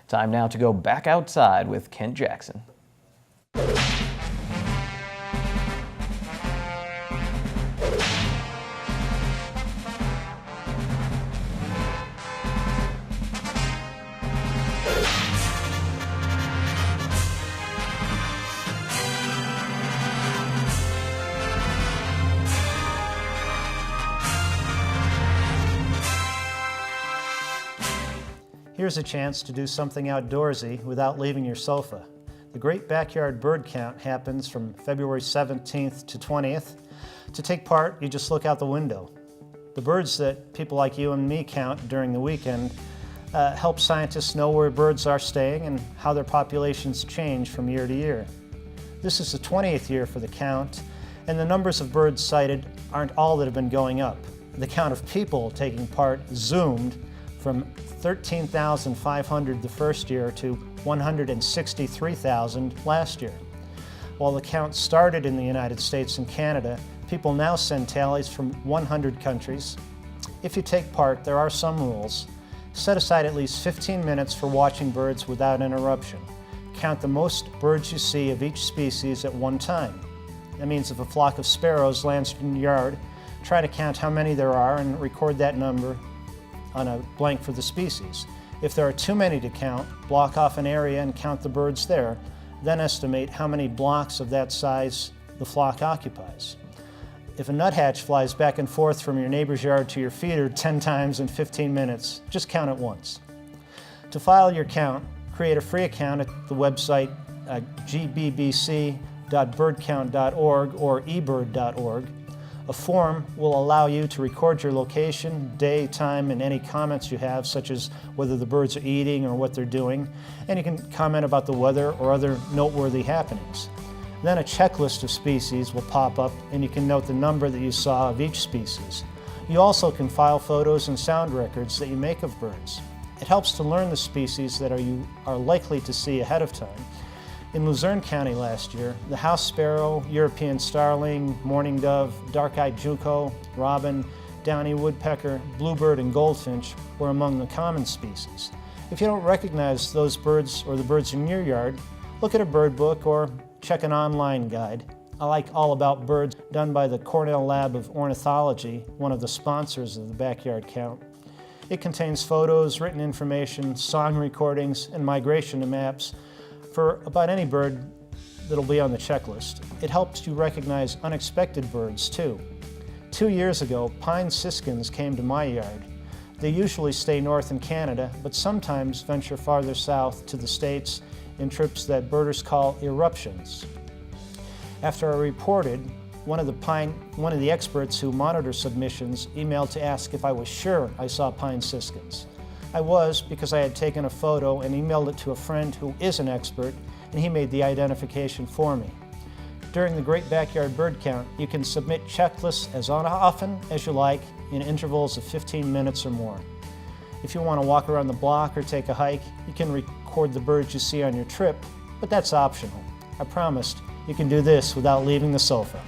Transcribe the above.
Time now to go back outside with Kent Jackson. Here's a chance to do something outdoorsy without leaving your sofa. The Great Backyard Bird Count happens from February 17th to 20th. To take part, you just look out the window. The birds that people like you and me count during the weekend help scientists know where birds are staying and how their populations change from year to year. This is the 20th year for the count, and the numbers of birds sighted aren't all that have been going up. The count of people taking part zoomed from 13,500 the first year to 163,000 last year. While the count started in the United States and Canada, people now send tallies from 100 countries. If you take part, there are some rules. Set aside at least 15 minutes for watching birds without interruption. Count the most birds you see of each species at one time. That means if a flock of sparrows lands in your yard, try to count how many there are and record that number on a blank for the species. If there are too many to count, block off an area and count the birds there, then estimate how many blocks of that size the flock occupies. If a nuthatch flies back and forth from your neighbor's yard to your feeder 10 times in 15 minutes, just count it once. To file your count, create a free account at the website gbbc.birdcount.org or ebird.org. A form will allow you to record your location, day, time, and any comments you have, such as whether the birds are eating or what they're doing, and you can comment about the weather or other noteworthy happenings. Then a checklist of species will pop up, and you can note the number that you saw of each species. You also can file photos and sound records that you make of birds. It helps to learn the species that you are likely to see ahead of time. In Luzerne County last year, the house sparrow, European starling, mourning dove, dark-eyed junco, robin, downy woodpecker, bluebird, and goldfinch were among the common species. If you don't recognize those birds or the birds in your yard, look at a bird book or check an online guide. I like All About Birds, done by the Cornell Lab of Ornithology, one of the sponsors of the Backyard Count. It contains photos, written information, song recordings, and migration maps for about any bird that'll be on the checklist. It helps you recognize unexpected birds too. 2 years ago, pine siskins came to my yard. They usually stay north in Canada, but sometimes venture farther south to the States in trips that birders call eruptions. After I reported, one of the experts who monitor submissions emailed to ask if I was sure I saw pine siskins. I was, because I had taken a photo and emailed it to a friend who is an expert, and he made the identification for me. During the Great Backyard Bird Count, you can submit checklists as often as you like in intervals of 15 minutes or more. If you want to walk around the block or take a hike, you can record the birds you see on your trip, but that's optional. I promised you can do this without leaving the sofa.